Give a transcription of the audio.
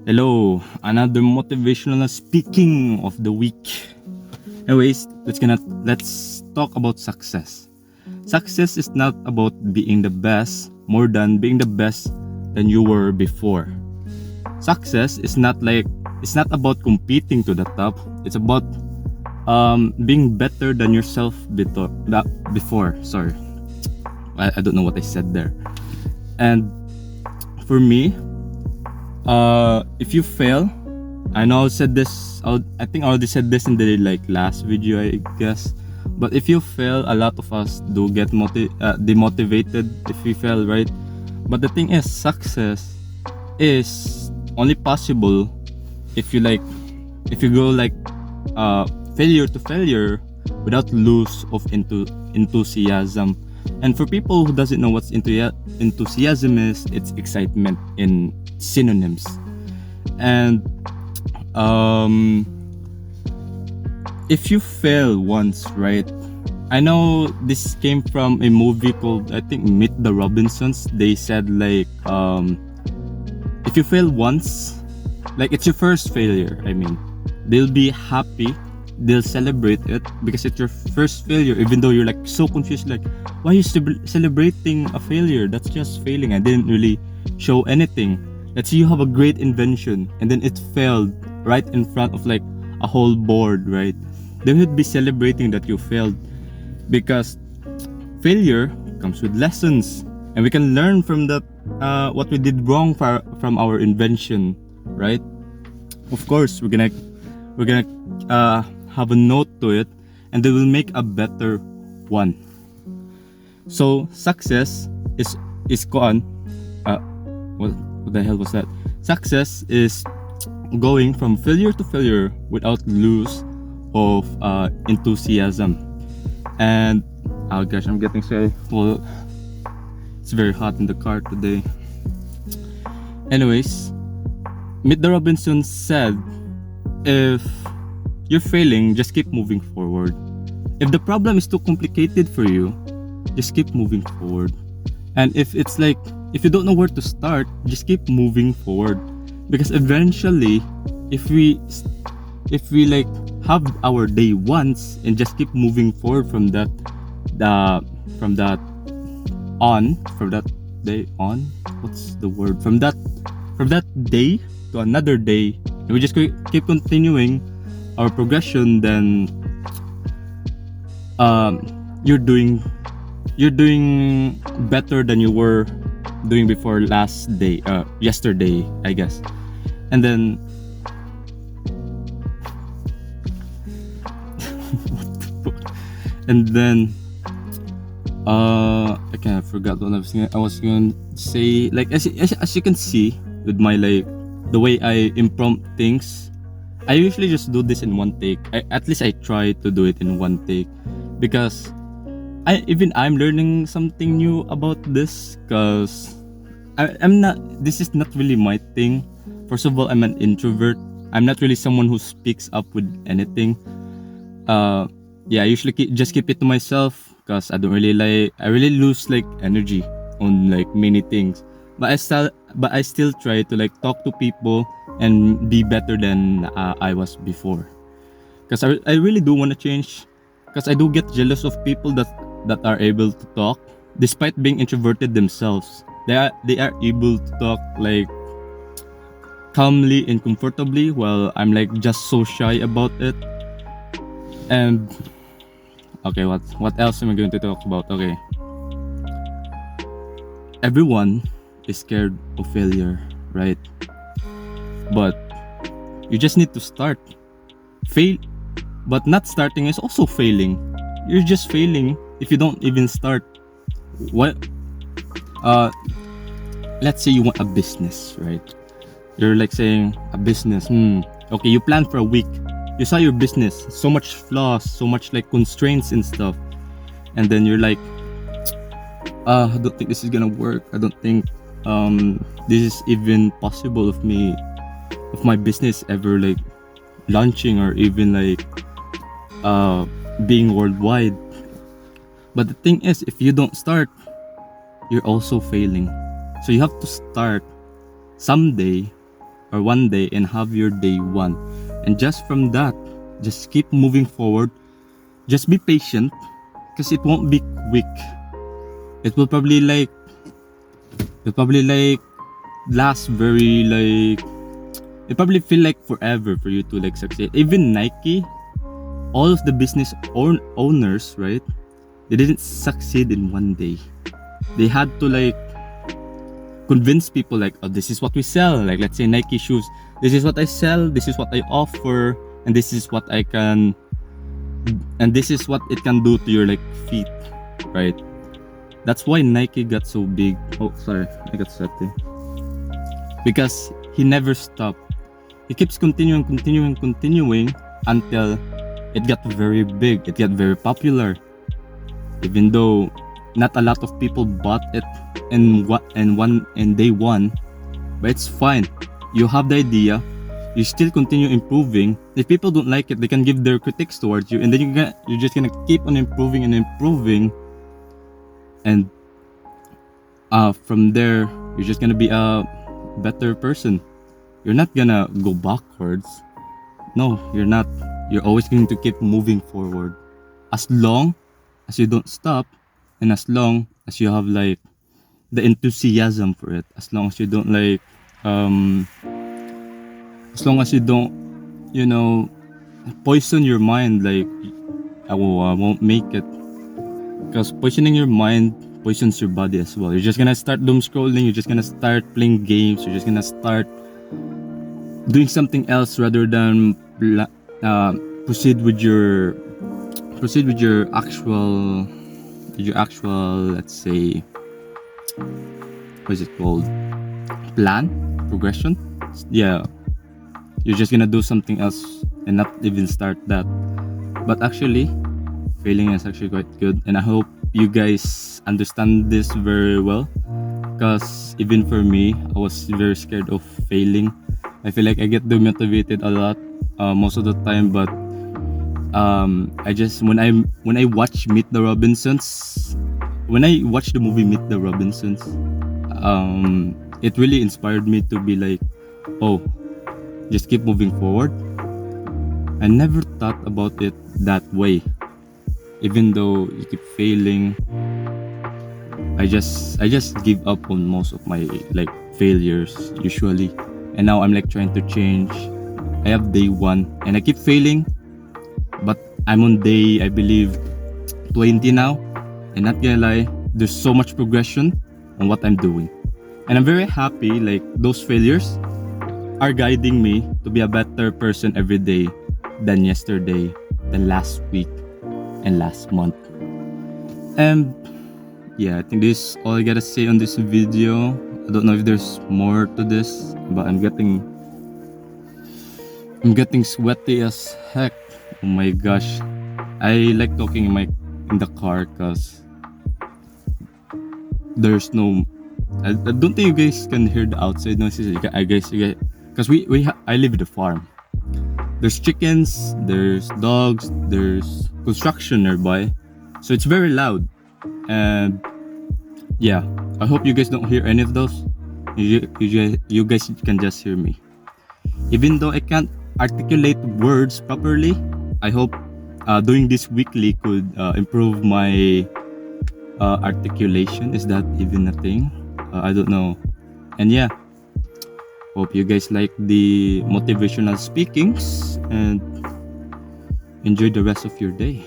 Hello, another motivational speaking of the week. Anyways, let's talk about success. Success is not about being the best more than being the best than you were before. Success is not like it's not about competing to the top. It's about being better than yourself before. Sorry, I don't know what I said there. And for me, if you fail, I know I said this. I think I already said this in the last video, I guess. But if you fail, a lot of us do get demotivated if we fail, right? But the thing is, success is only possible if you go failure to failure without lose of enthusiasm. And for people who doesn't know what's enthusiasm is, it's excitement in synonyms. And if you fail once, right? I know this came from a movie called, I think, Meet the Robinsons. They said if you fail once, like it's your first failure, I mean, they'll be happy, they'll celebrate it because it's your first failure, even though you're so confused, why are you celebrating a failure? That's just failing. I didn't really show anything. Let's say you have a great invention and then it failed right in front of a whole board, right? They would be celebrating that you failed, because failure comes with lessons, and we can learn from that, what we did wrong from our invention, right? Of course, we're gonna have a note to it, and they will make a better one. So success is gone. What the hell was that? Success is going from failure to failure without lose of enthusiasm. And oh gosh, I'm getting so well. It's very hot in the car today. Anyways, Meet the Robinsons said, if you're failing, just keep moving forward. If the problem is too complicated for you, just keep moving forward. And if you don't know where to start, just keep moving forward. Because eventually, if we have our day once and just keep moving forward from that day on, what's the word? From that day to another day, and we just keep continuing our progression, then you're doing better than you were doing before yesterday, I guess. And then and then I forgot what I was going to say. As you can see with my the way I impromptu things, I usually just do this in one take. At least I try to do it in one take, because I'm learning something new about this, because this is not really my thing. First of all, I'm an introvert. I'm not really someone who speaks up with anything. I usually just keep it to myself, because I really lose energy on many things. But I still try to talk to people and be better than I was before. Because I really do want to change. Because I do get jealous of people that are able to talk despite being introverted themselves. They are able to talk calmly and comfortably, while I'm just so shy about it. And okay, what else am I going to talk about? Okay, everyone is scared of failure, right? But you just need to start. But not starting is also failing. You're just failing if you don't even start. What? Let's say you want a business, right? You're saying a business. Okay, you plan for a week. You saw your business, so much flaws, so much constraints and stuff, and then you're I don't think this is gonna work. I don't think this is even possible of my business ever launching, or even being worldwide. But the thing is, if you don't start, you're also failing. So you have to start someday, or one day and have your day one. And just from that, just keep moving forward. Just be patient, because it won't be quick. It will probably last very it probably feel like forever for you to like succeed. Even Nike, all of the business owners, right? They didn't succeed in one day. They had to like convince people like, oh, this is what we sell. Like, let's say Nike shoes. This is what I sell. This is what I offer, and this is what it can do to your like feet, right? That's why Nike got so big. Oh, sorry, I got distracted. Because he never stopped. He keeps continuing until it got very big. It got very popular. Even though not a lot of people bought it in day one, but it's fine. You have the idea. You still continue improving. If people don't like it, they can give their critiques towards you, and then you're just gonna keep on improving, and from there you're just gonna be a better person. You're not gonna go backwards. No, you're not. You're always going to keep moving forward, as long as you don't stop, and as long as you have like the enthusiasm for it. As long as you don't as long as you don't, poison your mind like, I won't make it. Because poisoning your mind poisons your body as well. You're just gonna start doom scrolling. You're just gonna start playing games. You're just gonna start doing something else rather than proceed with your actual, let's say, what is it called, plan, progression. Yeah, you're just gonna do something else and not even start that. But actually, failing is actually quite good, and I hope you guys understand this very well, because even for me, I was very scared of failing. I feel like I get demotivated a lot most of the time, but I just, when I watch Meet the Robinsons, when I watched the movie Meet the Robinsons, it really inspired me to be like, oh, just keep moving forward. I never thought about it that way. Even though you keep failing, I just give up on most of my like failures usually, and now I'm like trying to change. I have day one and I keep failing, but I'm on day, I believe, 20 now, and not gonna lie, there's so much progression on what I'm doing, and I'm very happy. Like, those failures are guiding me to be a better person every day than yesterday, than last week, and last month. And yeah, I think this is all I gotta say on this video. I don't know if there's more to this, but I'm getting sweaty as heck. Oh my gosh, I like talking in the car because there's no, I don't think you guys can hear the outside noises. I guess you guys, because I live in the farm. There's chickens, there's dogs, there's construction nearby, so it's very loud. And yeah, I hope you guys don't hear any of those. You guys can just hear me. Even though I can't articulate words properly, I hope doing this weekly could improve my articulation. Is that even a thing? I don't know. And yeah, hope you guys like the motivational speakings and enjoy the rest of your day.